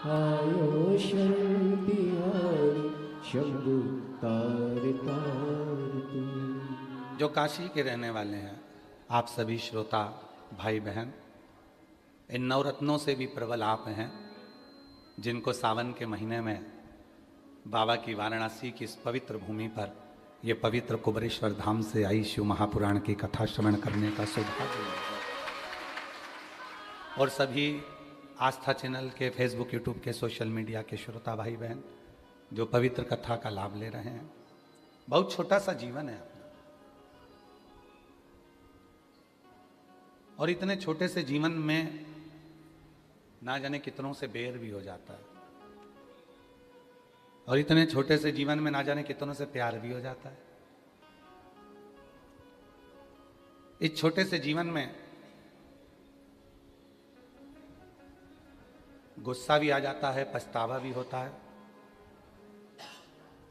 आयो शरण बिहारी शंभु तार तार तू। जो काशी के रहने वाले हैं, आप सभी श्रोता भाई बहन, इन नवरत्नों से भी प्रबल आप हैं, जिनको सावन के महीने में बाबा की वाराणसी की इस पवित्र भूमि पर ये पवित्र कुबरेश्वर धाम से आई शिव महापुराण की कथा श्रवण करने का सौभाग्य मिला। और सभी आस्था चैनल के, फेसबुक, यूट्यूब के, सोशल मीडिया के श्रोता भाई बहन जो पवित्र कथा का लाभ ले रहे हैं। बहुत छोटा सा जीवन है अपना, और इतने छोटे से जीवन में ना जाने कितनों से बेर भी हो जाता है, और इतने छोटे से जीवन में ना जाने कितनों से प्यार भी हो जाता है। इस छोटे से जीवन में गुस्सा भी आ जाता है, पछतावा भी होता है,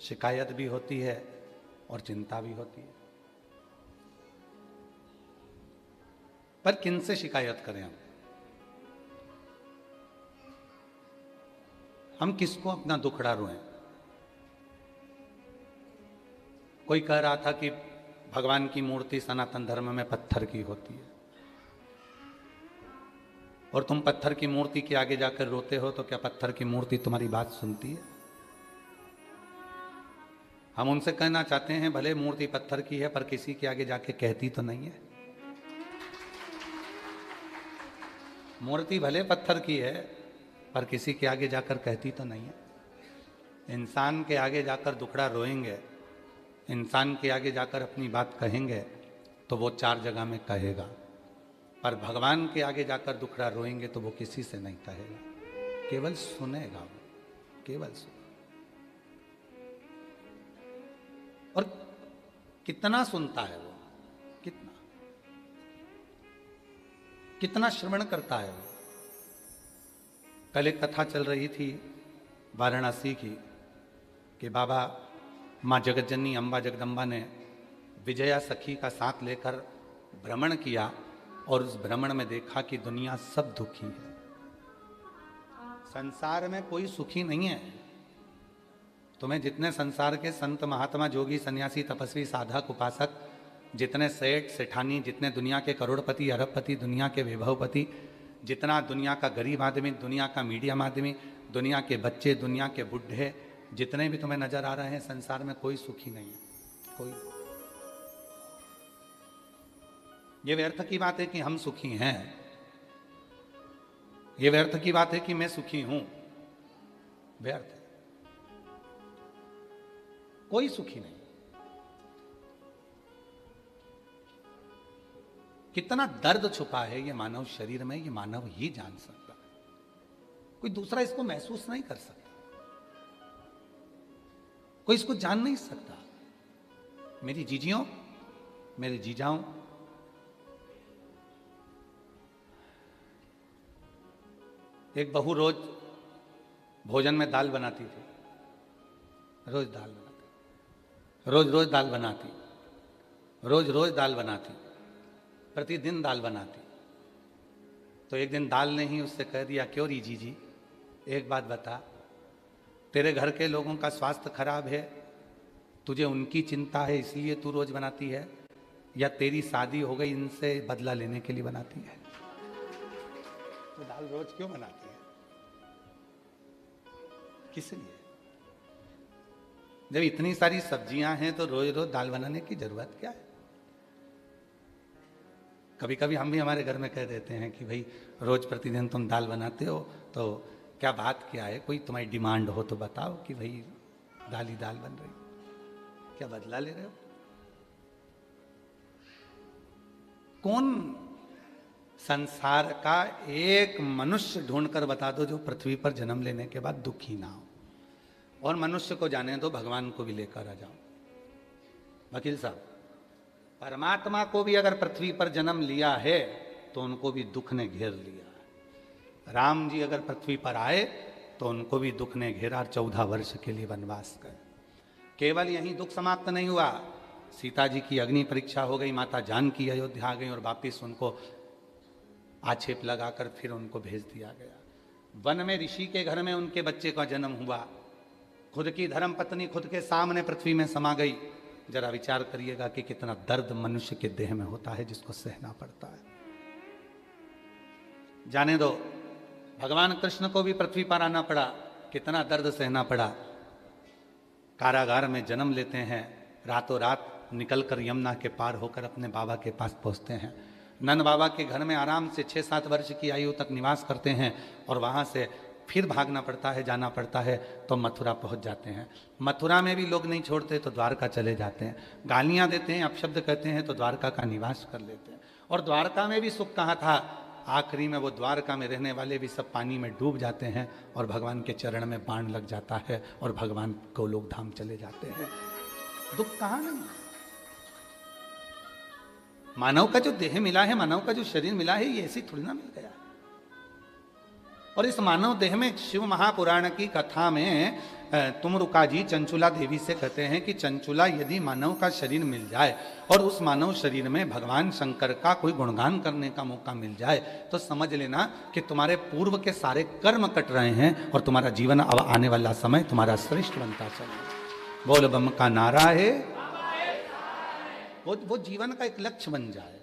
शिकायत भी होती है और चिंता भी होती है। पर किन से शिकायत करें हम किसको अपना दुखड़ा रोएं? कोई कह रहा था कि भगवान की मूर्ति सनातन धर्म में पत्थर की होती है, और तुम पत्थर की मूर्ति के आगे जाकर रोते हो, तो क्या पत्थर की मूर्ति तुम्हारी बात सुनती है? हम उनसे कहना चाहते हैं, भले मूर्ति पत्थर की है पर किसी के आगे जाके कहती तो नहीं है। मूर्ति भले पत्थर की है पर किसी के आगे जाकर कहती तो नहीं है। इंसान के आगे जाकर दुखड़ा रोएंगे, इंसान के आगे जाकर अपनी बात कहेंगे तो वो चार जगह में कहेगा, पर भगवान के आगे जाकर दुखड़ा रोएंगे तो वो किसी से नहीं कहेगा, केवल सुनेगा वो, केवल सुनेगा। और कितना सुनता है वो, कितना कितना श्रवण करता है वो। कल एक कथा चल रही थी वाराणसी की कि बाबा माँ जगतजननी अम्बा जगदम्बा ने विजया सखी का साथ लेकर भ्रमण किया, और उस भ्रमण में देखा कि दुनिया सब दुखी है, संसार में कोई सुखी नहीं है। तुम्हें जितने संसार के संत, महात्मा, जोगी, सन्यासी, तपस्वी, साधक, उपासक, जितने सेठ सेठानी, जितने दुनिया के करोड़पति, अरबपति, दुनिया के वैभवपति, जितना दुनिया का गरीब आदमी, दुनिया का मीडियम आदमी, दुनिया के बच्चे, दुनिया के बुढ़े, जितने भी तुम्हें नजर आ रहे हैं, संसार में कोई सुखी नहीं है, कोई। ये व्यर्थ की बात है कि हम सुखी हैं, ये व्यर्थ की बात है कि मैं सुखी हूं, व्यर्थ है। कोई सुखी नहीं। कितना दर्द छुपा है ये मानव शरीर में, ये मानव ही जान सकता है, कोई दूसरा इसको महसूस नहीं कर सकता, कोई इसको जान नहीं सकता। मेरी जीजियों, मेरे जीजाओं, एक बहू रोज भोजन में दाल बनाती थी, रोज दाल बनाती, रोज रोज दाल बनाती, रोज रोज दाल बनाती, प्रतिदिन दाल बनाती। तो एक दिन दाल ने ही उससे कह दिया, क्यों री जीजी, एक बात बता, तेरे घर के लोगों का स्वास्थ्य खराब है, तुझे उनकी चिंता है इसलिए तू रोज बनाती है, या तेरी शादी हो गई इनसे बदला लेने के लिए बनाती है? तो दाल रोज क्यों बनाती है, किस लिए? जब इतनी सारी सब्जियां हैं तो रोज रोज दाल बनाने की जरूरत क्या है? कभी कभी हम भी हमारे घर में कह देते हैं कि भाई रोज प्रतिदिन तुम दाल बनाते हो, तो क्या बात क्या है, कोई तुम्हारी डिमांड हो तो बताओ कि भाई दाल ही दाल बन रही, क्या बदला ले रहे हो? कौन संसार का एक मनुष्य ढूंढकर बता दो जो पृथ्वी पर जन्म लेने के बाद दुखी ना हो। और मनुष्य को जाने दो, भगवान को भी लेकर आ जाओ। वकील साहब, परमात्मा को भी अगर पृथ्वी पर जन्म लिया है तो उनको भी दुख ने घेर लिया है। राम जी अगर पृथ्वी पर आए तो उनको भी दुख ने घेरा, 14 वर्ष के लिए वनवास गए। केवल यही दुख समाप्त नहीं हुआ, सीता जी की अग्नि परीक्षा हो गई, माता जानकी अयोध्या आ गई और वापिस उनको आक्षेप लगाकर फिर उनको भेज दिया गया। वन में ऋषि के घर में उनके बच्चे का जन्म हुआ, खुद की धर्म पत्नी खुद के सामने पृथ्वी में समा गई। जरा विचार करिएगा कि कितना दर्द मनुष्य के देह में होता है जिसको सहना पड़ता है। जाने दो, भगवान कृष्ण को भी पृथ्वी पर आना पड़ा, कितना दर्द सहना पड़ा। कारागार में जन्म लेते हैं, रातों रात निकलकर यमुना के पार होकर अपने बाबा के पास पहुंचते हैं। नंद बाबा के घर में आराम से 6-7 वर्ष की आयु तक निवास करते हैं और वहां से फिर भागना पड़ता है, जाना पड़ता है, तो मथुरा पहुंच जाते हैं। मथुरा में भी लोग नहीं छोड़ते तो द्वारका चले जाते हैं, गालियां देते हैं, अपशब्द कहते हैं तो द्वारका का निवास कर लेते हैं। और द्वारका में भी सुख कहाँ था, आखिरी में वो द्वारका में रहने वाले भी सब पानी में डूब जाते हैं और भगवान के चरण में बाण लग जाता है और भगवान गोलोक धाम चले जाते हैं। दुख कहाँ नहीं। मानव का जो देह मिला है, मानव का जो शरीर मिला है, ये ऐसी थोड़ी ना मिल गया। और इस मानव देह में शिव महापुराण की कथा में तुमरुका जी चंचुला देवी से कहते हैं कि चंचुला, यदि मानव का शरीर मिल जाए और उस मानव शरीर में भगवान शंकर का कोई गुणगान करने का मौका मिल जाए तो समझ लेना कि तुम्हारे पूर्व के सारे कर्म कट रहे हैं और तुम्हारा जीवन अब आने वाला समय तुम्हारा श्रेष्ठ बनता चले। बोल बम का नारा है, वो जीवन का एक लक्ष्य बन जाए।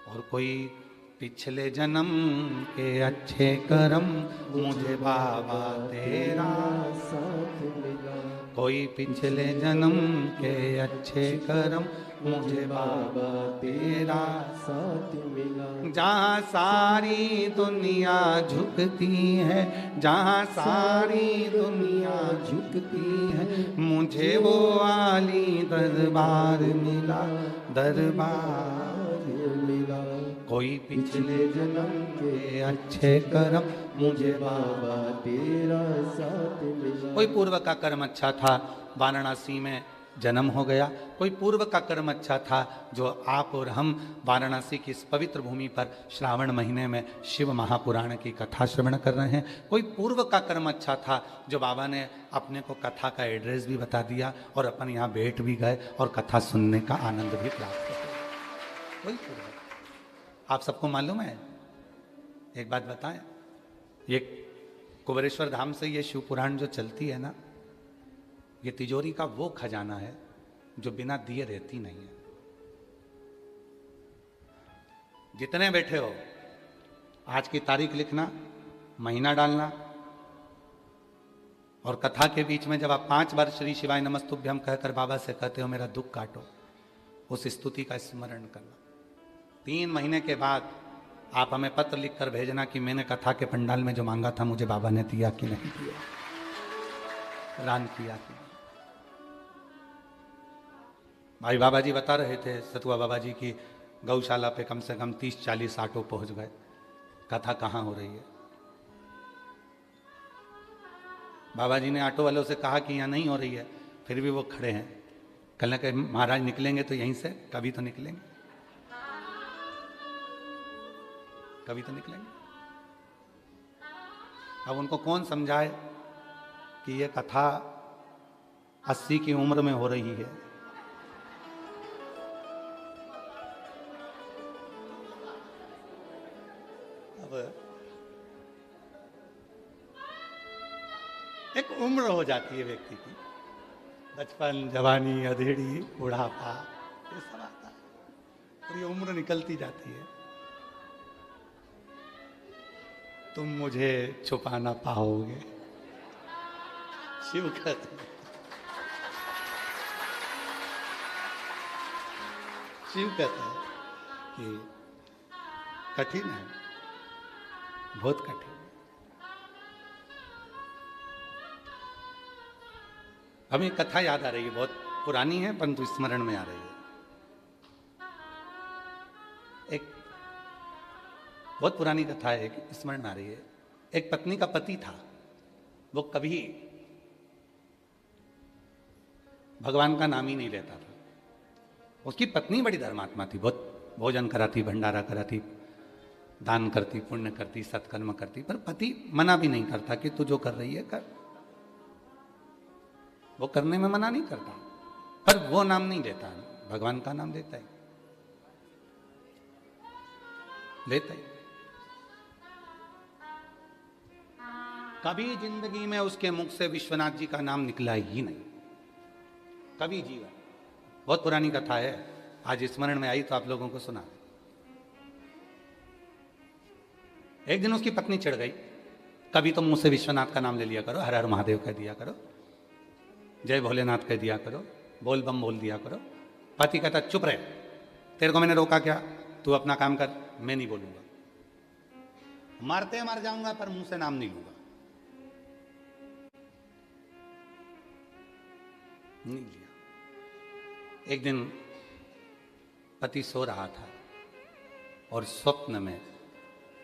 और कोई पिछले जन्म के अच्छे कर्म मुझे बाबा तेरा साथ मिला, कोई पिछले जन्म के अच्छे कर्म मुझे बाबा तेरा साथ मिला। जहाँ सारी दुनिया झुकती है, जहाँ सारी दुनिया झुकती है, मुझे वो आली दरबार मिला, दरबार मिला। कोई पिछले जन्म के अच्छे कर्म मुझे बाबा तेरा साथ मिला। कोई पूर्व का कर्म अच्छा था, वाराणसी में जन्म हो गया। कोई पूर्व का कर्म अच्छा था, जो आप और हम वाराणसी की इस पवित्र भूमि पर श्रावण महीने में शिव महापुराण की कथा श्रवण कर रहे हैं। कोई पूर्व का कर्म अच्छा था, जो बाबा ने अपने को कथा का एड्रेस भी बता दिया और अपन यहाँ बैठ भी गए और कथा सुनने का आनंद भी प्राप्त किया। कोई पूर्व, आप सबको मालूम है, एक बात बताएं, ये कुबेरेश्वर धाम से ये शिव पुराण जो चलती है ना, ये तिजोरी का वो खजाना है जो बिना दिए रहती नहीं है। जितने बैठे हो, आज की तारीख लिखना, महीना डालना, और कथा के बीच में जब आप 5 बार श्री शिवाय नमस्तुभ्यम कहकर बाबा से कहते हो मेरा दुख काटो, उस स्तुति का स्मरण करना। 3 महीने के बाद आप हमें पत्र लिखकर भेजना कि मैंने कथा के पंडाल में जो मांगा था मुझे बाबा ने दिया कि नहीं दिया, रान किया कि नहीं। भाई बाबा जी बता रहे थे, सतुआ बाबा जी की गौशाला पे कम से कम 30-40 ऑटो पहुंच गए। कथा कहाँ हो रही है? बाबा जी ने ऑटो वालों से कहा कि यहाँ नहीं हो रही है, फिर भी वो खड़े हैं। कल के महाराज निकलेंगे तो यहीं से कभी तो निकलेंगे, कभी तो निकलेंगे। अब उनको कौन समझाए कि ये कथा 80 की उम्र में हो रही है। अब एक उम्र हो जाती है व्यक्ति की, बचपन, जवानी, अधेड़ी, बुढ़ापा, ये सब आता है और ये उम्र निकलती जाती है। तुम मुझे छुपा ना पाओगे, शिव कहते हैं। शिव कहते हैं कि कठिन है, बहुत कठिन। हमें कथा याद आ रही है, बहुत पुरानी है परंतु स्मरण में आ रही है। एक बहुत पुरानी कथा है, एक स्मरण आ रही है। एक पत्नी का पति था, वो कभी भगवान का नाम ही नहीं लेता था। उसकी पत्नी बड़ी धर्मात्मा थी, बहुत भोजन कराती, भंडारा कराती, दान करती, पुण्य करती, सत्कर्म करती, पर पति मना भी नहीं करता कि तू जो कर रही है कर। वो करने में मना नहीं करता, पर वो नाम नहीं लेता, भगवान का नाम लेता है, लेता है। कभी जिंदगी में उसके मुख से विश्वनाथ जी का नाम निकला ही नहीं, कभी जीवन। बहुत पुरानी कथा है, आज स्मरण में आई तो आप लोगों को सुना। एक दिन उसकी पत्नी चिढ़ गई, कभी तो मुंह से विश्वनाथ का नाम ले लिया करो, हर हर महादेव कह दिया करो, जय भोलेनाथ कह दिया करो, बोल बम बोल दिया करो। पति कहता चुप रहे, तेरे को मैंने रोका क्या, तू अपना काम कर, मैं नहीं बोलूंगा, मरते मर जाऊंगा पर मुंह से नाम नहीं लूंगा। नहीं लिया। एक दिन पति सो रहा था और स्वप्न में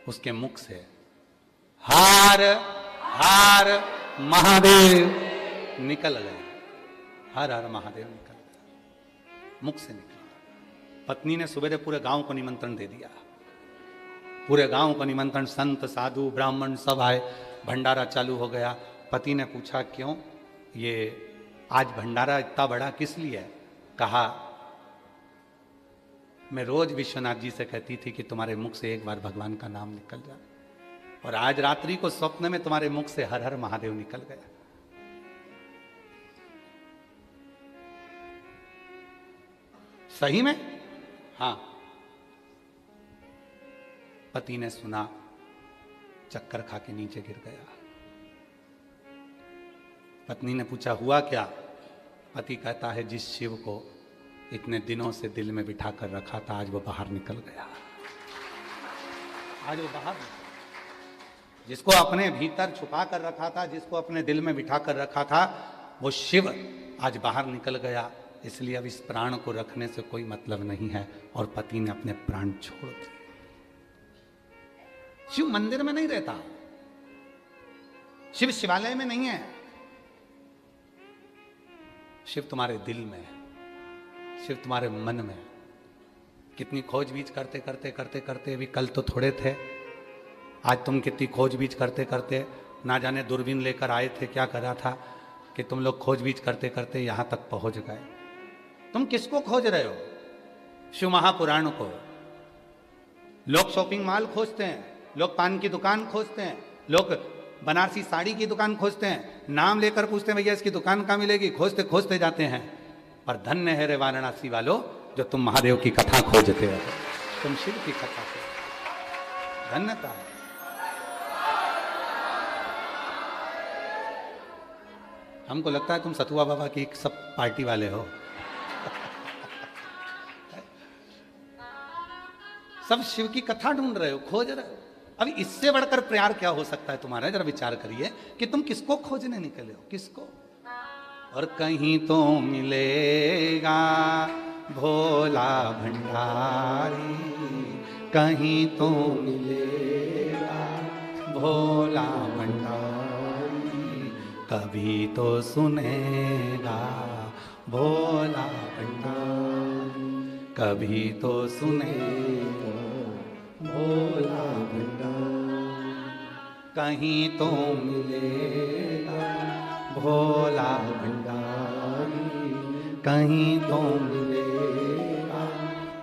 उसके मुख से हार हार महादेव निकल गया, हर हर महादेव निकल गया, मुख से निकला। पत्नी ने सुबह पूरे गांव को निमंत्रण दे दिया, पूरे गांव को निमंत्रण, संत साधु ब्राह्मण सब आए, भंडारा चालू हो गया। पति ने पूछा क्यों ये आज भंडारा इतना बड़ा किस लिए है? कहा मैं रोज विश्वनाथ जी से कहती थी कि तुम्हारे मुख से एक बार भगवान का नाम निकल जाए, और आज रात्रि को स्वप्न में तुम्हारे मुख से हर हर महादेव निकल गया। सही में? हाँ। पति ने सुना, चक्कर खा के नीचे गिर गया। पत्नी ने पूछा हुआ क्या? पति कहता है जिस शिव को इतने दिनों से दिल में बिठा कर रखा था, आज वो बाहर निकल गया, आज वो बाहर, जिसको अपने भीतर छुपा कर रखा था, जिसको अपने दिल में बिठा कर रखा था, वो शिव आज बाहर निकल गया। इसलिए अब इस प्राण को रखने से कोई मतलब नहीं है, और पति ने अपने प्राण छोड़ दिए। शिव मंदिर में नहीं रहता, शिव शिवालय में नहीं है, शिव तुम्हारे दिल में है, शिव तुम्हारे मन में है। कितनी खोजबीज करते करते करते करते, अभी कल तो थोड़े थे, आज तुम कितनी खोजबीज करते करते, ना जाने दूरबीन लेकर आए थे, क्या करा था कि तुम लोग खोजबीज करते करते यहां तक पहुंच गए। तुम किसको खोज रहे हो? शिव महापुराण को। लोग शॉपिंग मॉल खोजते हैं, लोग पान की दुकान खोजते हैं, लोग बनारसी साड़ी की दुकान खोजते हैं, नाम लेकर पूछते हैं भैया इसकी दुकान कहाँ मिलेगी, खोजते खोजते जाते हैं। पर धन्य है रे वाराणसी वालों जो तुम महादेव की कथा खोजते हो, तुम शिव की कथा खोजते, धन्यता है। हमको लगता है तुम सतुआ बाबा की सब पार्टी वाले हो। सब शिव की कथा ढूंढ रहे हो, खोज रहे हो। अभी इससे बढ़कर प्यार क्या हो सकता है तुम्हारा? जरा विचार करिए कि तुम किसको खोजने निकले हो, किसको? और कहीं तो मिलेगा भोला भंडारी, कहीं तो मिलेगा भोला भंडारी, कभी तो सुनेगा भोला भंडारी, कभी तो सुनेगा भोला भंडारी, कहीं तो मिलेगा भोला भंडारी, कहीं तो मिलेगा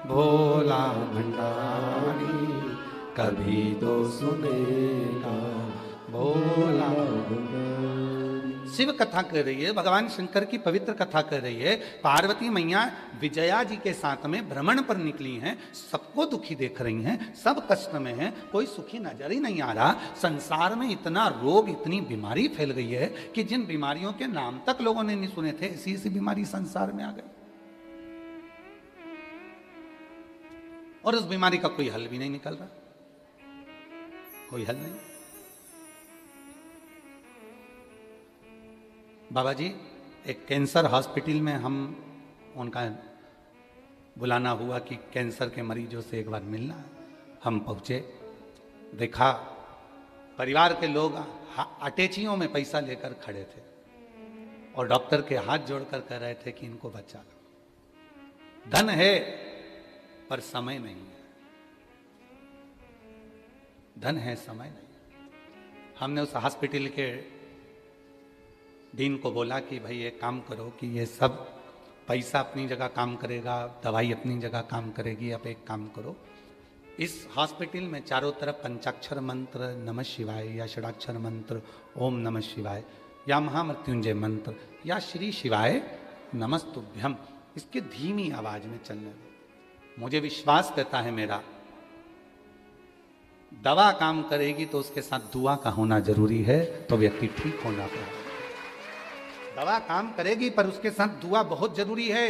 भोला भंडारी, कभी तो सुनेगा भोला भंडारी। शिव कथा कर रही है, भगवान शंकर की पवित्र कथा कर रही है। पार्वती मैया विजया जी के साथ में भ्रमण पर निकली हैं, सबको दुखी देख रही हैं, सब कष्ट में हैं, कोई सुखी नजर ही नहीं आ रहा। संसार में इतना रोग, इतनी बीमारी फैल गई है कि जिन बीमारियों के नाम तक लोगों ने नहीं सुने थे, ऐसी ऐसी बीमारी संसार में आ गई, और उस बीमारी का कोई हल भी नहीं निकल रहा, कोई हल नहीं। बाबा जी एक कैंसर हॉस्पिटल में हम उनका बुलाना हुआ कि कैंसर के मरीजों से एक बार मिलना है। हम पहुंचे, देखा परिवार के लोग अटैचियों में पैसा लेकर खड़े थे और डॉक्टर के हाथ जोड़कर कह रहे थे कि इनको बचा लो। धन है पर समय नहीं है, धन है समय नहीं। हमने उस हॉस्पिटल के डीन को बोला कि भाई एक काम करो कि ये सब पैसा अपनी जगह काम करेगा, दवाई अपनी जगह काम करेगी, आप एक काम करो इस हॉस्पिटल में चारों तरफ पंचाक्षर मंत्र नमः शिवाय या षडाक्षर मंत्र ओम नमः शिवाय या महामृत्युंजय मंत्र या श्री शिवाय नमस्तुभ्यम इसके धीमी आवाज में चलने दो। मुझे विश्वास करता है मेरा, दवा काम करेगी तो उसके साथ दुआ का होना जरूरी है, तो व्यक्ति ठीक होना पड़ेगा। दवा काम करेगी पर उसके साथ दुआ बहुत जरूरी है।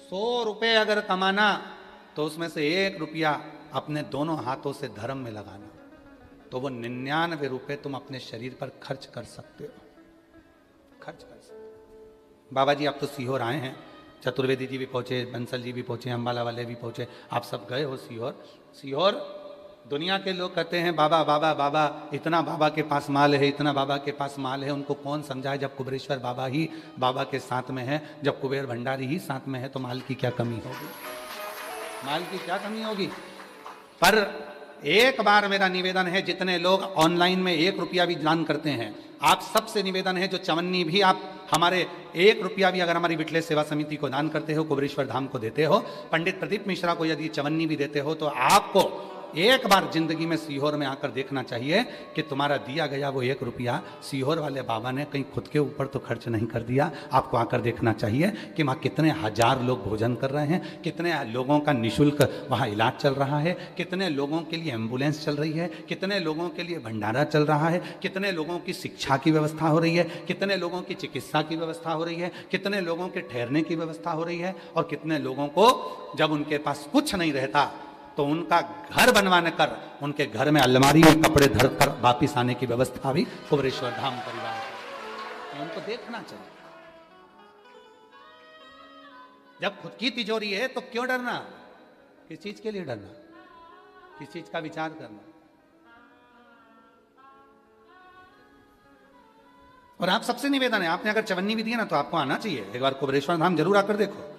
100 रुपए अगर कमाना तो उसमें से 1 रुपया अपने दोनों हाथों से धर्म में लगाना, तो वो 99 रुपए तुम अपने शरीर पर खर्च कर सकते हो, खर्च कर सकते हो। बाबा जी आप तो सीहोर आए हैं, चतुर्वेदी जी भी पहुंचे, बंसल जी भी पहुंचे, अम्बाला वाले भी पहुंचे, आप सब गए हो सीहोर। सीहोर दुनिया के लोग कहते हैं बाबा बाबा बाबा, इतना बाबा के पास माल है, इतना बाबा के पास माल है। उनको कौन समझाए जब कुबेरेश्वर बाबा ही बाबा के साथ में है, जब कुबेर भंडारी ही साथ में है, तो माल की क्या कमी होगी, माल की क्या कमी होगी। पर एक बार मेरा निवेदन है, जितने लोग ऑनलाइन में 1 रुपया भी दान करते हैं, आप सबसे निवेदन है, जो चवन्नी भी आप हमारे 1 रुपया भी अगर हमारी विटलेश सेवा समिति को दान करते हो, कुबेरेश्वर धाम को देते हो, पंडित प्रदीप मिश्रा को यदि चवन्नी भी देते हो, तो आपको एक बार जिंदगी में सीहोर में आकर देखना चाहिए कि तुम्हारा दिया गया वो 1 रुपया सीहोर वाले बाबा ने कहीं खुद के ऊपर तो खर्च नहीं कर दिया। आपको आकर देखना चाहिए कि वहाँ कितने हजार लोग भोजन कर रहे हैं, कितने लोगों का निःशुल्क वहाँ इलाज चल रहा है, कितने लोगों के लिए एम्बुलेंस चल रही है, कितने लोगों के लिए भंडारा चल रहा है, कितने लोगों की शिक्षा की व्यवस्था हो रही है, कितने लोगों की चिकित्सा की व्यवस्था हो रही है, कितने लोगों के ठहरने की व्यवस्था हो रही है, और कितने लोगों को जब उनके पास कुछ नहीं रहता तो उनका घर बनवाने कर उनके घर में अलमारी में कपड़े धर कर वापिस आने की व्यवस्था भी कुबेरेश्वर धाम परिवार है। उनको देखना चाहिए। जब खुद की तिजोरी है तो क्यों डरना, किस चीज के लिए डरना, किस चीज का विचार करना। और आप सबसे निवेदन है, आपने अगर चवन्नी भी दी ना तो आपको आना चाहिए, एक बार कुबेरेश्वर धाम जरूर आकर देखो,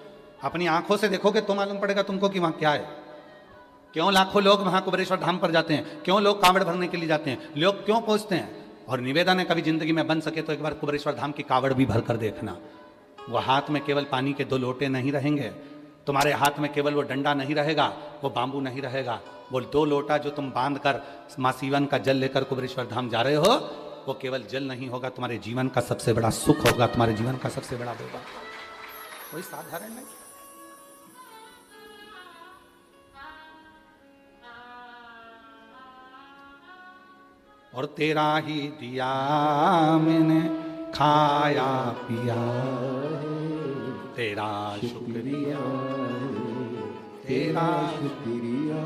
अपनी आंखों से देखोगे तो मालूम पड़ेगा तुमको कि वहां क्या है। क्यों लाखों लोग वहां कुबेरेश्वर धाम पर जाते हैं, क्यों लोग कावड़ भरने के लिए जाते हैं, लोग क्यों पहुंचते हैं। और निवेदन है, कभी जिंदगी में बन सके तो एक बार कुबेरेश्वर धाम की कावड़ भी भर कर देखना। वो हाथ में केवल पानी के 2 लोटे नहीं रहेंगे, तुम्हारे हाथ में केवल वो डंडा नहीं रहेगा, वो बांबू नहीं रहेगा, वो 2 लोटा जो तुम बांध कर मां सीवन का जल लेकर कुबेरेश्वर धाम जा रहे हो, वो केवल जल नहीं होगा, तुम्हारे जीवन का सबसे बड़ा सुख होगा, तुम्हारे जीवन का सबसे बड़ा होगा। कोई साधारण नहीं। और तेरा ही दिया मैंने खाया पिया, तेरा शुक्रिया, तेरा शुक्रिया,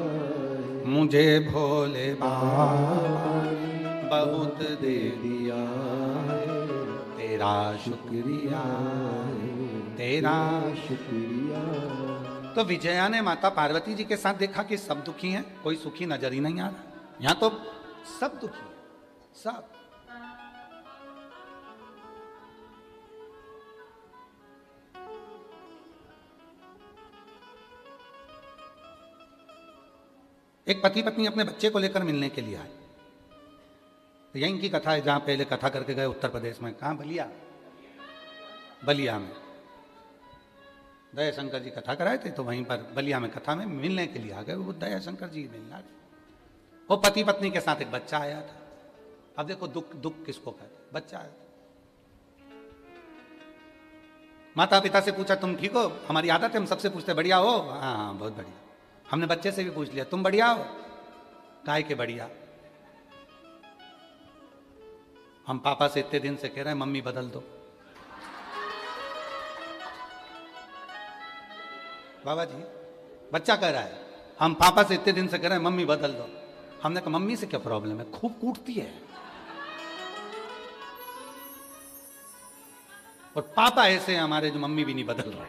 मुझे भोले बाबा बहुत दे दिया, तेरा शुक्रिया, तेरा शुक्रिया। तो विजया ने माता पार्वती जी के साथ देखा कि सब दुखी हैं, कोई सुखी नजर ही नहीं आ रहा। यहां तो सब दुखी हैं, सब। एक पति पत्नी अपने बच्चे को लेकर मिलने के लिए आए। यहीं की कथा है, जहां पहले कथा करके गए उत्तर प्रदेश में, कहां, बलिया, बलिया में दया शंकर जी कथा कराए थे, तो वहीं पर बलिया में कथा में मिलने के लिए आ गए। वो दया शंकर जी मिलना, वो पति पत्नी के साथ एक बच्चा आया था। अब देखो दुख, दुख किसको कहते, बच्चा आया था। माता पिता से पूछा तुम ठीक हो, हमारी आदत है हम सबसे पूछते बढ़िया हो, हाँ हाँ बहुत बढ़िया। हमने बच्चे से भी पूछ लिया तुम बढ़िया हो, काय के बढ़िया। हम पापा से इतने दिन से कह रहे हैं मम्मी बदल दो। बाबा जी, बच्चा कह रहा है हम पापा से इतने दिन से कह रहे हैं मम्मी बदल दो। हमने कहा मम्मी से क्या प्रॉब्लम है, खूब कूटती है। और पापा ऐसे हमारे जो मम्मी भी नहीं बदल रहे।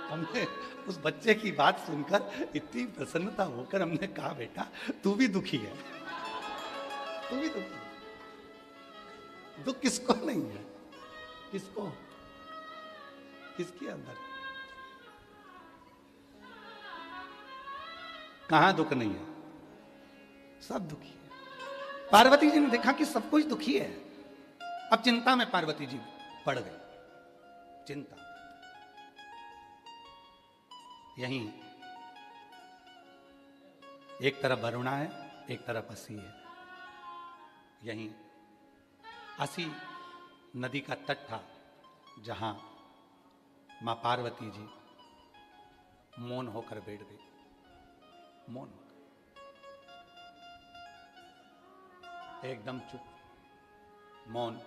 हमने उस बच्चे की बात सुनकर इतनी प्रसन्नता होकर हमने कहा बेटा तू भी दुखी है, तू भी दुखी है। दुख किसको नहीं है, किसको, किसके अंदर, कहां दुख नहीं है, सब दुखी है। पार्वती जी ने देखा कि सब कुछ दुखी है। अब चिंता में पार्वती जी पड़ गई, चिंता। यहीं एक तरफ वरुणा है, एक तरफ असी है। यहीं असी नदी का तट था जहां मां पार्वती जी मौन होकर बैठ गई। मौन होकर एकदम चुप, मौन।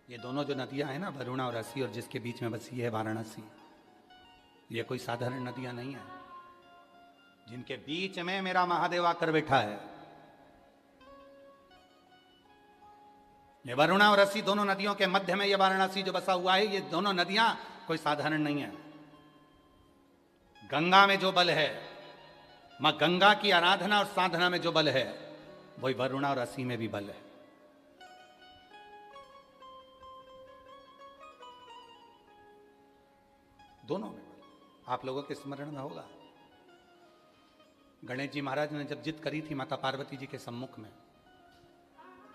ये दोनों जो नदियां हैं ना, वरुणा और असी, और जिसके बीच में बसी है वाराणसी, ये कोई साधारण नदियां नहीं है। जिनके बीच में मेरा महादेव आकर बैठा है। ये वरुणा और असी दोनों नदियों के मध्य में ये वाराणसी जो बसा हुआ है, ये दोनों नदियां कोई साधारण नहीं है। गंगा में जो बल है, मां गंगा की आराधना और साधना में जो बल है, वही वरुणा और असी में भी बल है। दोनों में बल। आप लोगों के स्मरण में होगा, गणेश जी महाराज ने जब जिद करी थी माता पार्वती जी के सम्मुख में,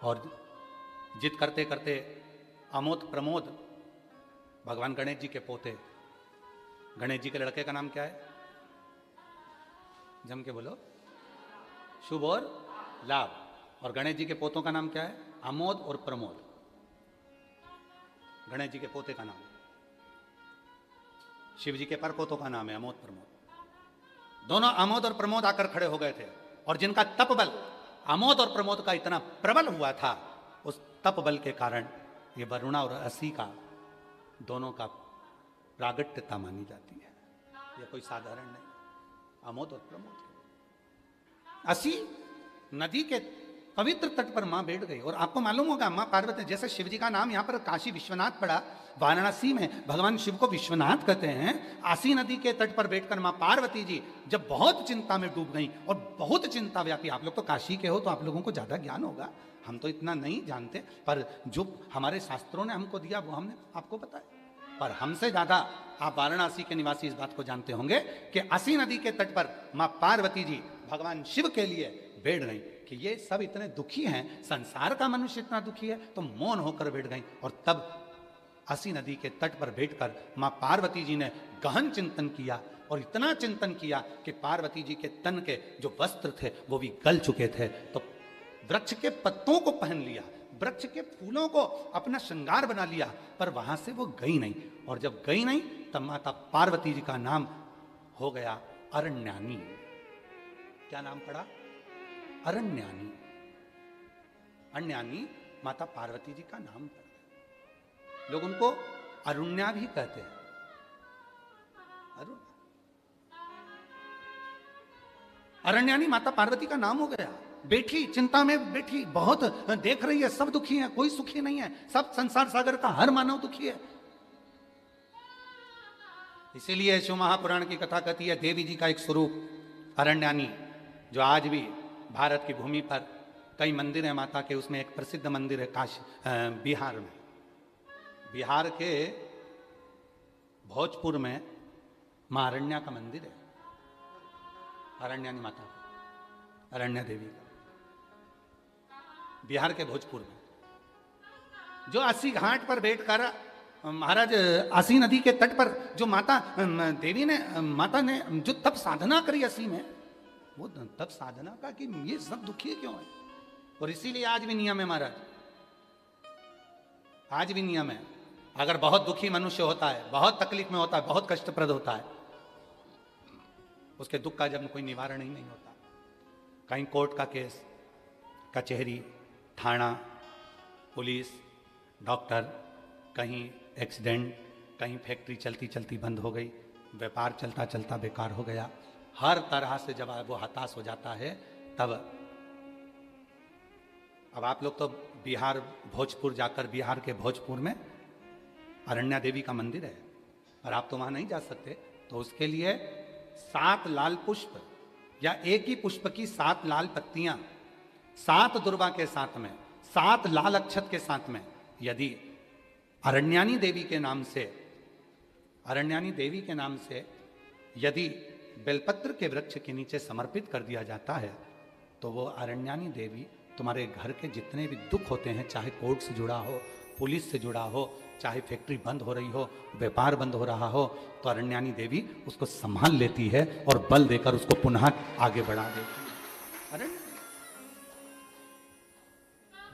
और जिद करते करते अमोद प्रमोद, भगवान गणेश जी के पोते, गणेश जी के लड़के का नाम क्या है? जम के बोलो। शुभ और लाभ। और गणेश जी के पोतों का नाम क्या है? अमोद और प्रमोद। गणेश जी के पोते का नाम, शिव जी के परपोतों का नाम है अमोद प्रमोद। दोनों अमोद और प्रमोद आकर खड़े हो गए थे, और जिनका तप बल अमोद और प्रमोद का इतना प्रबल हुआ था, उस तप बल के कारण ये वरुणा और असी का दोनों का प्रागट्यता मानी जाती है। ये कोई साधारण नहीं, अमोद और प्रमोद। असी नदी के पवित्र तट पर मां बैठ गई। और आपको मालूम होगा, मां पार्वती, जैसे शिव जी का नाम यहां पर काशी विश्वनाथ पड़ा, वाराणसी में भगवान शिव को विश्वनाथ कहते हैं। आसी नदी के तट पर बैठकर मां पार्वती जी जब बहुत चिंता में डूब गई, और बहुत चिंता व्यापी, आप लोग तो काशी के हो तो आप लोगों को ज्यादा ज्ञान होगा, हम तो इतना नहीं जानते, पर जो हमारे शास्त्रों ने हमको दिया वो हमने आपको बताया। पर हमसे ज्यादा आप वाराणसी के निवासी इस बात को जानते होंगे कि असी नदी के तट पर मां पार्वती जी भगवान शिव के लिए बैठ गई कि ये सब इतने दुखी हैं, संसार का मनुष्य इतना दुखी है, तो मौन होकर बैठ गई। और तब असी नदी के तट पर बैठकर मां पार्वती जी ने गहन चिंतन किया, और इतना चिंतन किया कि पार्वती जी के तन के जो वस्त्र थे वो भी गल चुके थे। तो वृक्ष के पत्तों को पहन लिया, वृक्ष के फूलों को अपना श्रृंगार बना लिया, पर वहां से वो गई नहीं। और जब गई नहीं, तब माता पार्वती जी का नाम हो गया अरण्यानी। क्या नाम पड़ा? अरण्यानी। अरण्यानी माता पार्वती जी का नाम पड़ा। लोग उनको अरुण्या भी कहते हैं। अरुण, अरण्यानी माता पार्वती का नाम हो गया। बैठी, चिंता में बैठी, बहुत देख रही है, सब दुखी है, कोई सुखी नहीं है, सब संसार सागर का हर मानव दुखी है। इसीलिए शिव महापुराण की कथा कहती है, देवी जी का एक स्वरूप अरण्यानी, जो आज भी भारत की भूमि पर कई मंदिर है माता के, उसमें एक प्रसिद्ध मंदिर है काशी, बिहार में, बिहार के भोजपुर में मां अरण्या का मंदिर है। अरण्यानी माता, अरण्या देवी का, बिहार के भोजपुर में, जो अस्सी घाट पर बैठकर महाराज अस्सी नदी के तट पर जो माता देवी ने, माता ने जो तप साधना करी अस्सी में, वो तप साधना का कि ये सब दुखी क्यों है। और इसीलिए आज भी नियम है महाराज, आज भी नियम है, अगर बहुत दुखी मनुष्य होता है, बहुत तकलीफ में होता है, बहुत कष्टप्रद होता है, उसके दुख का जब कोई निवारण ही नहीं होता। कहीं कोर्ट का केस, कचहरी, थाना, पुलिस, डॉक्टर, कहीं एक्सीडेंट, कहीं फैक्ट्री चलती चलती बंद हो गई, व्यापार चलता चलता बेकार हो गया, हर तरह से जब वो हताश हो जाता है, तब अब आप लोग तो बिहार भोजपुर जाकर, बिहार के भोजपुर में अरण्या देवी का मंदिर है, और आप तो वहां नहीं जा सकते, तो उसके लिए 7 लाल पुष्प या एक ही पुष्प की 7 लाल पत्तियां, 7 दुर्वा के साथ में, 7 लाल अक्षत के साथ में, यदि अरण्यानी देवी के नाम से, अरण्यानी देवी के नाम से यदि बेलपत्र के वृक्ष के नीचे समर्पित कर दिया जाता है, तो वो अरण्यानी देवी तुम्हारे घर के जितने भी दुख होते हैं, चाहे कोर्ट से जुड़ा हो, पुलिस से जुड़ा हो, चाहे फैक्ट्री बंद हो रही हो, व्यापार बंद हो रहा हो, तो अरण्यानी देवी उसको संभाल लेती है और बल देकर उसको पुनः आगे बढ़ा देती है। अरे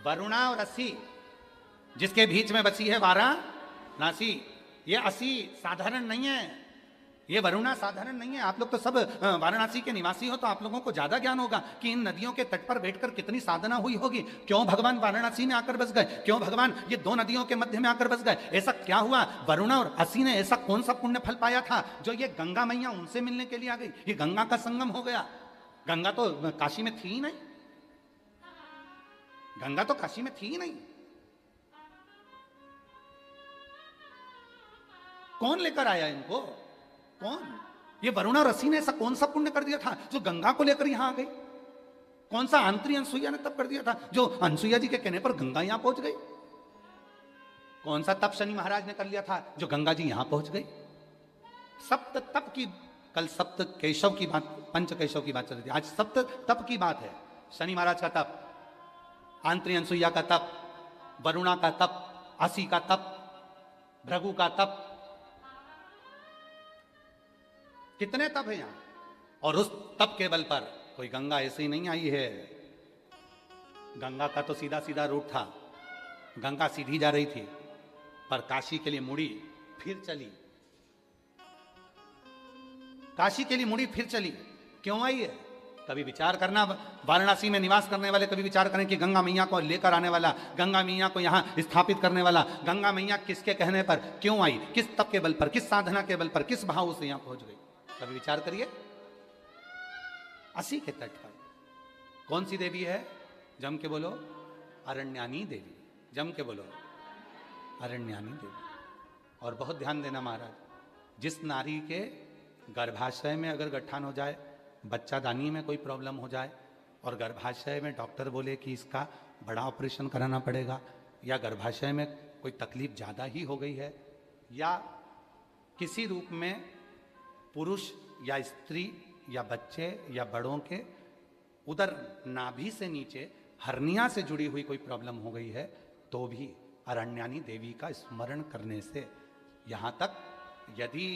वरुणा और असी जिसके बीच में बसी है वाराणसी, ये असी साधारण नहीं है, ये वरुणा साधारण नहीं है। आप लोग तो सब वाराणसी के निवासी हो, तो आप लोगों को ज्यादा ज्ञान होगा कि इन नदियों के तट पर बैठकर कितनी साधना हुई होगी। क्यों भगवान वाराणसी में आकर बस गए, क्यों भगवान ये दो नदियों के मध्य में आकर बस गए, ऐसा क्या हुआ? वरुणा और असी ने ऐसा कौन सा पुण्य फल पाया था जो ये गंगा मैया उनसे मिलने के लिए आ गई? ये गंगा का संगम हो गया। गंगा तो काशी में थी ही नहीं, गंगा तो काशी में थी ही नहीं। कौन लेकर आया इनको? कौन? ये वरुणा और असी ने ऐसा कौन सा पुण्य कर दिया था जो गंगा को लेकर यहां आ गई? कौन सा आंतरी अनसुईया ने तप कर दिया था जो अनसुईया जी के कहने पर गंगा यहां पहुंच गई? कौन सा तप शनि महाराज ने कर लिया था जो गंगा जी यहां पहुंच गई? सप्त तप की, कल सप्त केशव की बात, पंच केशव की बात चल रही थी, आज सप्त तप की बात है। शनि महाराज का तप, आंतरी अनसुईया का तप, वरुणा का तप, असी का तप, भृगु का तप, कितने तप है यहां। और उस तप के बल पर कोई गंगा ऐसे ही नहीं आई है। गंगा का तो सीधा सीधा रूट था, गंगा सीधी जा रही थी, पर काशी के लिए मुड़ी फिर चली, काशी के लिए मुड़ी फिर चली। क्यों आई है? कभी विचार करना, वाराणसी में निवास करने वाले कभी विचार करें कि गंगा मैया को लेकर आने वाला, गंगा मैया को यहां स्थापित करने वाला, गंगा मैया किसके कहने पर क्यों आई, किस तप के बल पर, किस साधना के बल पर, किस भाव से यहां पहुंच गई? कभी विचार करिए। असी के तट पर कौन सी देवी है? जम के बोलो, अरण्यानी देवी। जम के बोलो, अरण्यानी देवी। और बहुत ध्यान देना महाराज, जिस नारी के गर्भाशय में अगर गट्ठान हो जाए, बच्चादानी में कोई प्रॉब्लम हो जाए, और गर्भाशय में डॉक्टर बोले कि इसका बड़ा ऑपरेशन कराना पड़ेगा, या गर्भाशय में कोई तकलीफ ज़्यादा ही हो गई है, या किसी रूप में पुरुष या स्त्री या बच्चे या बड़ों के उधर नाभि से नीचे हर्निया से जुड़ी हुई कोई प्रॉब्लम हो गई है, तो भी अरण्यानी देवी का स्मरण करने से, यहाँ तक यदि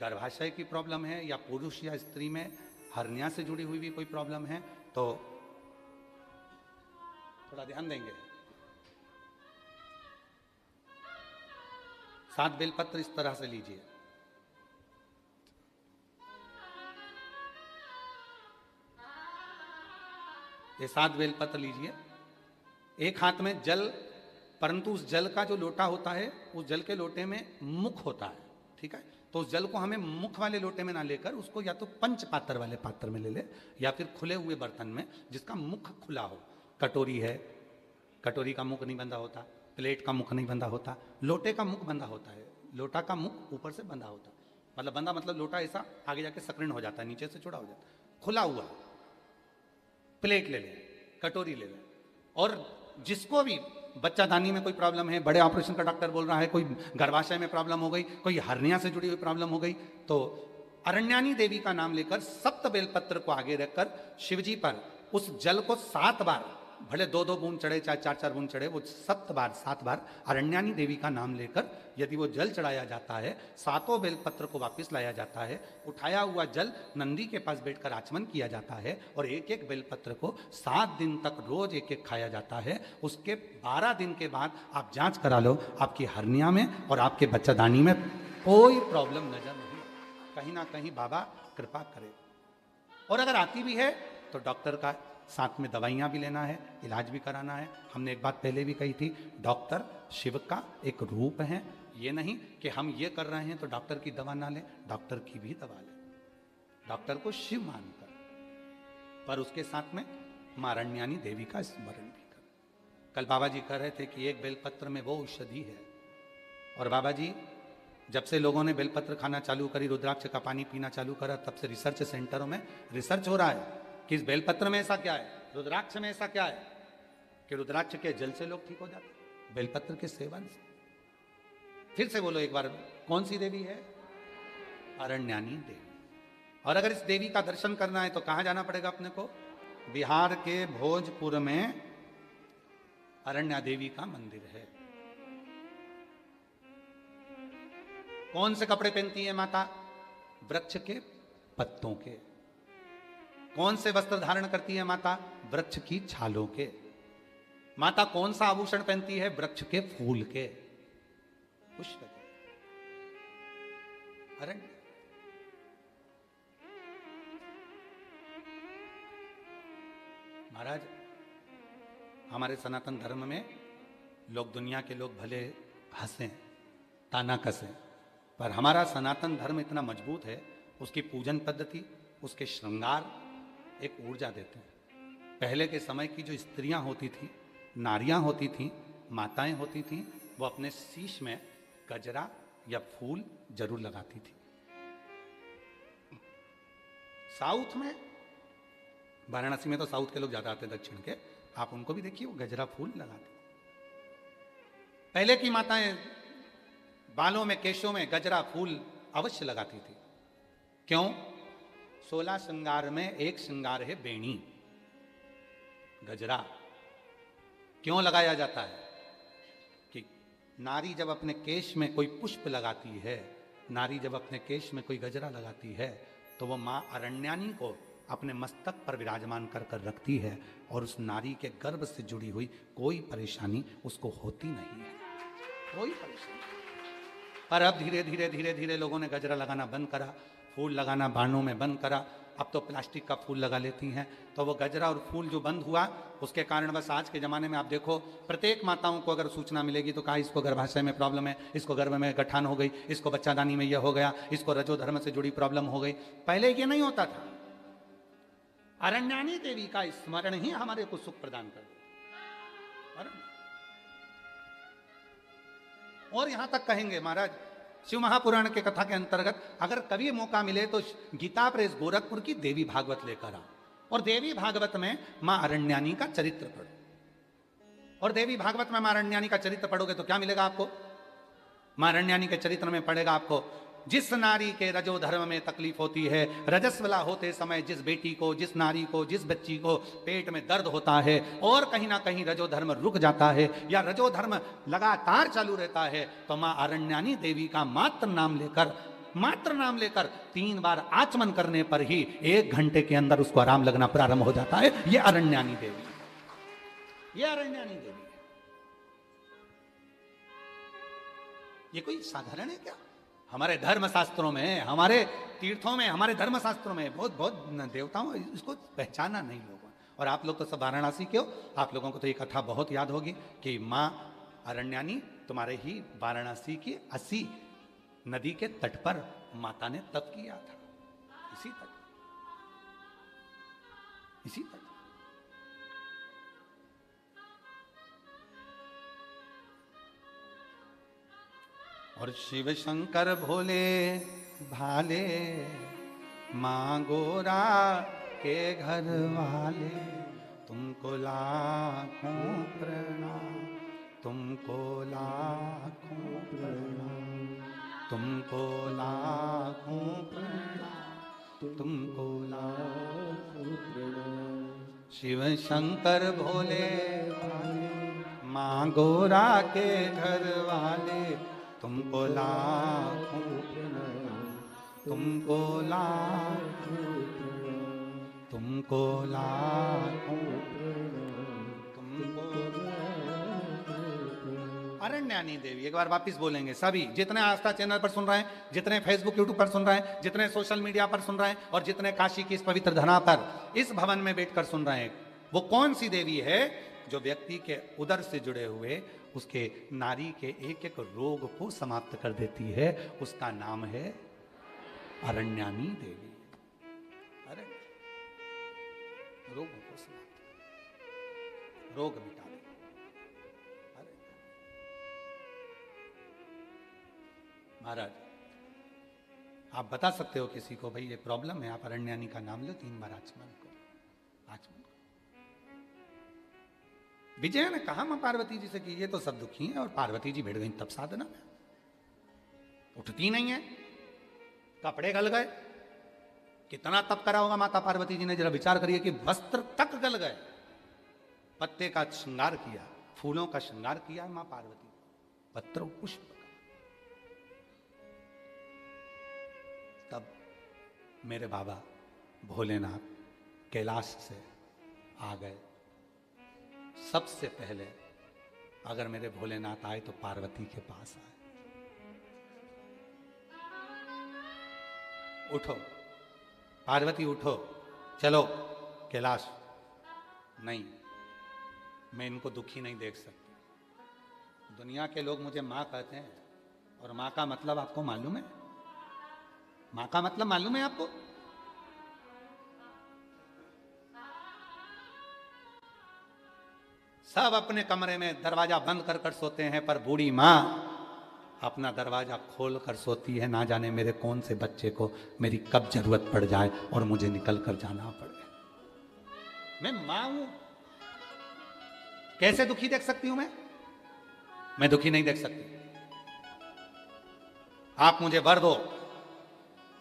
गर्भाशय की प्रॉब्लम है या पुरुष या स्त्री में हर्निया से जुड़ी हुई भी कोई प्रॉब्लम है, तो थोड़ा ध्यान देंगे। 7 बेलपत्र इस तरह से लीजिए, ये 7 बेलपत्र लीजिए। एक हाथ में जल, परंतु उस जल का जो लोटा होता है, उस जल के लोटे में मुख होता है, ठीक है? तो उस जल को हमें मुख वाले लोटे में ना लेकर उसको या तो पंच पात्र वाले पात्र में ले ले, या फिर खुले हुए बर्तन में जिसका मुख खुला हो। कटोरी है, कटोरी का मुख नहीं बंधा होता, प्लेट का मुख नहीं बंधा होता, लोटे का मुख बंधा होता है। लोटा का मुख ऊपर से बंधा होता है, मतलब बंधा मतलब लोटा ऐसा आगे जाके सक्रिय हो जाता है, नीचे से चौड़ा हो जाता है। खुला हुआ प्लेट ले ले, कटोरी ले ले। और जिसको भी बच्चादानी में कोई प्रॉब्लम है, बड़े ऑपरेशन का डॉक्टर बोल रहा है, कोई गर्भाशय में प्रॉब्लम हो गई, कोई हर्निया से जुड़ी हुई प्रॉब्लम हो गई, तो अरण्यानी देवी का नाम लेकर 7 बेलपत्र को आगे रखकर शिवजी पर उस जल को 7 बार, भले 2-2 बूंद चढ़े चाहे 4-4 बूंद चढ़े, वो 7 बार अरण्यानी देवी का नाम लेकर यदि वो जल चढ़ाया जाता है, 7 बेलपत्र को वापस लाया जाता है, उठाया हुआ जल नंदी के पास बैठकर आचमन किया जाता है, और एक एक बेलपत्र को 7 दिन तक रोज एक एक खाया जाता है। उसके 12 दिन के बाद आप जांच करा लो, आपकी हर्निया में और आपके बच्चादानी में कोई प्रॉब्लम नजर नहीं, कहीं ना कहीं बाबा कृपा करे। और अगर आती भी है तो डॉक्टर का साथ में दवाइयाँ भी लेना है, इलाज भी कराना है। हमने एक बात पहले भी कही थी, डॉक्टर शिव का एक रूप है। ये नहीं कि हम ये कर रहे हैं तो डॉक्टर की दवा ना लें, डॉक्टर की भी दवा लें, डॉक्टर को शिव मानकर, पर उसके साथ में मां अरण्यानी देवी का स्मरण भी करें। कल बाबा जी कह रहे थे कि एक बेलपत्र में वो औषधि है, और बाबा जी जब से लोगों ने बेलपत्र खाना चालू करी, रुद्राक्ष का पानी पीना चालू करा, तब से रिसर्च सेंटरों में रिसर्च हो रहा है कि इस बेलपत्र में ऐसा क्या है, रुद्राक्ष में ऐसा क्या है कि रुद्राक्ष के जल से लोग ठीक हो जाते, बेलपत्र के सेवन से। फिर से बोलो एक बार, कौन सी देवी है? अरण्यानी देवी। और अगर इस देवी का दर्शन करना है तो कहां जाना पड़ेगा अपने को? बिहार के भोजपुर में अरण्या देवी का मंदिर है। कौन से कपड़े पहनती है माता? वृक्ष के पत्तों के। कौन से वस्त्र धारण करती है माता? वृक्ष की छालों के। माता कौन सा आभूषण पहनती है? वृक्ष के फूल के, पुष्प के। अरण्य। महाराज, हमारे सनातन धर्म में लोग, दुनिया के लोग भले हंसें, ताना कसें, पर हमारा सनातन धर्म इतना मजबूत है, उसकी पूजन पद्धति, उसके श्रृंगार एक ऊर्जा देते हैं। पहले के समय की जो स्त्रियां होती थी, नारियां होती थीं, माताएं होती थीं, वो अपने शीश में गजरा या फूल जरूर लगाती थी। साउथ में, वाराणसी में तो साउथ के लोग ज्यादा आते हैं, दक्षिण के, आप उनको भी देखिए, वो गजरा फूल लगाते। पहले की माताएं बालों में, केशों में गजरा फूल अवश्य लगाती थी। क्यों? 16 श्रृंगार में एक श्रृंगार है बेणी, गजरा। क्यों लगाया जाता है? कि नारी जब अपने केश में कोई पुष्प लगाती है, नारी जब अपने केश में कोई गजरा लगाती है, तो वो मां अरण्यानी को अपने मस्तक पर विराजमान कर कर रखती है, और उस नारी के गर्भ से जुड़ी हुई कोई परेशानी उसको होती नहीं है, कोई परेशानी। पर अब धीरे धीरे धीरे धीरे लोगों ने गजरा लगाना बंद करा, फूल लगाना बाणों में बंद करा। अब तो प्लास्टिक का फूल लगा लेती हैं। तो वो गजरा और फूल जो बंद हुआ, उसके कारण बस आज के ज़माने में आप देखो, प्रत्येक माताओं को अगर सूचना मिलेगी तो कहा इसको गर्भाशय में प्रॉब्लम है, इसको गर्भ में गठान हो गई, इसको बच्चादानी में यह हो गया, इसको रजोधर्म से जुड़ी प्रॉब्लम हो गई। पहले ये नहीं होता था। अरण्यानी देवी का स्मरण ही हमारे को सुख प्रदान कर देता। और यहां तक कहेंगे महाराज, शिव महापुराण के कथा के अंतर्गत अगर कभी मौका मिले तो गीता प्रेस गोरखपुर की देवी भागवत लेकर आओ, और देवी भागवत में मां अरण्यानी का चरित्र पढ़ो। और देवी भागवत में मां अरण्यानी का चरित्र पढ़ोगे तो क्या मिलेगा आपको? मां अरण्यानी के चरित्र में पढ़ेगा आपको, जिस नारी के रजो धर्म में तकलीफ होती है, रजस्वला होते समय जिस बेटी को, जिस नारी को, जिस बच्ची को पेट में दर्द होता है, और कहीं ना कहीं रजो धर्म रुक जाता है या रजो धर्म लगातार चालू रहता है, तो मां अरण्यानी देवी का मात्र नाम लेकर 3 बार आचमन करने पर ही 1 घंटे के अंदर उसको आराम लगना प्रारंभ हो जाता है। यह अरण्यानी देवी, यह अरण्यानी देवी है। ये कोई साधारण है क्या? हमारे धर्म शास्त्रों में, हमारे तीर्थों में, हमारे धर्म शास्त्रों में बहुत बहुत देवताओं, इसको पहचाना नहीं लोगों। और आप लोग तो सब वाराणसी के हो, आप लोगों को तो ये कथा बहुत याद होगी कि मां अरण्यानी तुम्हारे ही वाराणसी की 80 नदी के तट पर माता ने तप किया था। इसी तट। और शिव शंकर भोले भाले, मां गोरा के घर वाले, तुमको लाखों प्रणाम, तुमको लाखों प्रणाम, तुमको लाखों प्रणाम, तुमको लाखों प्रणाम। शिव शंकर भोले भाले, मां गोरा के घर वाले, तुमको लाखों प्रणाम, तुमको लाखों प्रणाम, तुमको लाखों प्रणाम, तुमको लाखों। अरण्यानी देवी, एक बार वापिस बोलेंगे सभी, जितने आस्था चैनल पर सुन रहे हैं, जितने फेसबुक यूट्यूब पर सुन रहे हैं, जितने सोशल मीडिया पर सुन रहे हैं, और जितने काशी की इस पवित्र धरा पर इस भवन में बैठकर सुन रहे हैं, वो कौन सी देवी है जो व्यक्ति के उदर से जुड़े हुए उसके नारी के एक एक रोग को समाप्त कर देती है? उसका नाम है अरण्यानी देवी। अरे रोगों को समाप्त, रोग मिटा दे। अरे महाराज, आप बता सकते हो किसी को, भाई ये प्रॉब्लम है, आप अरण्यानी का नाम लो, 3 बार आचमन करो, आचमन करो। विजय ने कहा मां पार्वती जी से कि ये तो सब दुखी हैं, और पार्वती जी भिड़ गई तप साधना में, उठती नहीं है, कपड़े गल गए। कितना तप करा होगा माता पार्वती जी ने, जरा विचार करिए कि वस्त्र तक गल गए। पत्ते का श्रृंगार किया, फूलों का श्रृंगार किया मां पार्वती, पत्र पुष्प। तब मेरे बाबा भोलेनाथ कैलाश से आ गए। सबसे पहले अगर मेरे भोलेनाथ आए तो पार्वती के पास आए। उठो पार्वती, उठो, चलो कैलाश। नहीं, मैं इनको दुखी नहीं देख सकती। दुनिया के लोग मुझे माँ कहते हैं, और माँ का मतलब आपको मालूम है? माँ का मतलब मालूम है आपको? सब अपने कमरे में दरवाजा बंद कर कर सोते हैं, पर बूढ़ी माँ अपना दरवाजा खोल कर सोती है। ना जाने मेरे कौन से बच्चे को मेरी कब जरूरत पड़ जाए और मुझे निकल कर जाना पड़े। मैं मां हूं, कैसे दुखी देख सकती हूं मैं दुखी नहीं देख सकती। आप मुझे वर दो,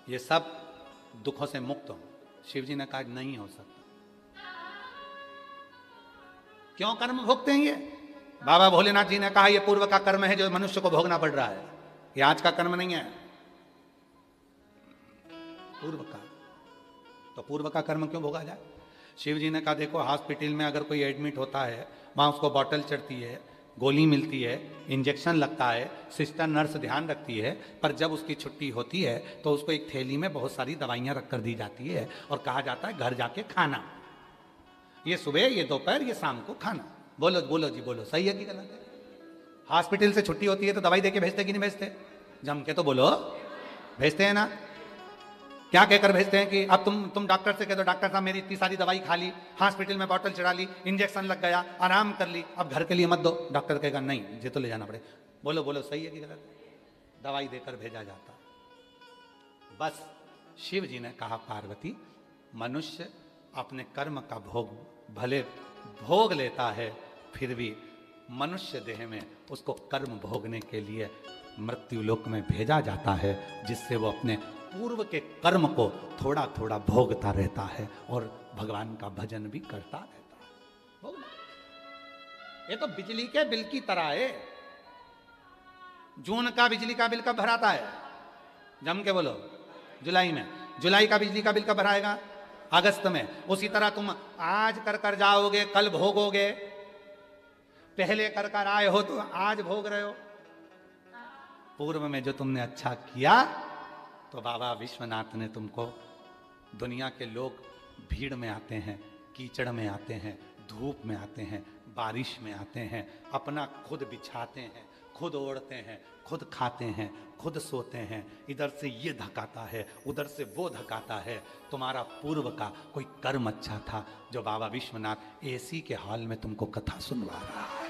ये सब दुखों से मुक्त हो। शिव जी ने कहा नहीं हो सकता। क्यों कर्म भोगते हैं ये? बाबा भोलेनाथ जी ने कहा यह पूर्व का कर्म है जो मनुष्य को भोगना पड़ रहा है, ये आज का कर्म नहीं है, पूर्व का। तो पूर्व का कर्म क्यों भोगा जाए? शिव जी ने कहा देखो, हॉस्पिटल में अगर कोई एडमिट होता है, वहां उसको बॉटल चढ़ती है, गोली मिलती है, इंजेक्शन लगता है, सिस्टर नर्स ध्यान रखती है, पर जब उसकी छुट्टी होती है तो उसको एक थैली में बहुत सारी दवाइयां रख कर दी जाती है और कहा जाता है घर जाके खाना। ये सुबह, ये दोपहर, ये शाम को खाना। बोलो बोलो जी, बोलो, सही है कि गलत है? हॉस्पिटल से छुट्टी होती है तो दवाई देके भेजते कि नहीं भेजते? जम के तो बोलो, भेजते हैं ना? क्या कहकर भेजते हैं कि अब तुम डॉक्टर से कह दो, डॉक्टर साहब मेरी इतनी सारी दवाई खा ली, हॉस्पिटल में बॉटल चढ़ा ली, इंजेक्शन लग गया, आराम कर ली, अब घर के लिए मत दो। डॉक्टर कहेगा नहीं, ये तो ले जाना पड़े। बोलो बोलो, सही है कि गलत है? दवाई देकर भेजा जाता। बस शिव जी ने कहा पार्वती, मनुष्य अपने कर्म का भोग भले भोग लेता है, फिर भी मनुष्य देह में उसको कर्म भोगने के लिए मृत्यु लोक में भेजा जाता है, जिससे वो अपने पूर्व के कर्म को थोड़ा थोड़ा भोगता रहता है और भगवान का भजन भी करता रहता है। भोगना, ये तो बिजली के बिल की तरह है। जून का बिजली का बिल कब भराता है? जम के बोलो, जुलाई में। जुलाई का बिजली का बिल कब भराएगा? अगस्त में। उसी तरह तुम आज कर कर जाओगे, कल भोगोगे। पहले कर कर आए हो तो आज भोग रहे हो। पूर्व में जो तुमने अच्छा किया तो बाबा विश्वनाथ ने तुमको, दुनिया के लोग भीड़ में आते हैं, कीचड़ में आते हैं, धूप में आते हैं, बारिश में आते हैं, अपना खुद बिछाते हैं, खुद ओढ़ते हैं, खुद खाते हैं, खुद सोते हैं। इधर से ये धकाता है, उधर से वो धकाता है। तुम्हारा पूर्व का कोई कर्म अच्छा था जो बाबा विश्वनाथ एसी के हॉल में तुमको कथा सुनवा रहा है।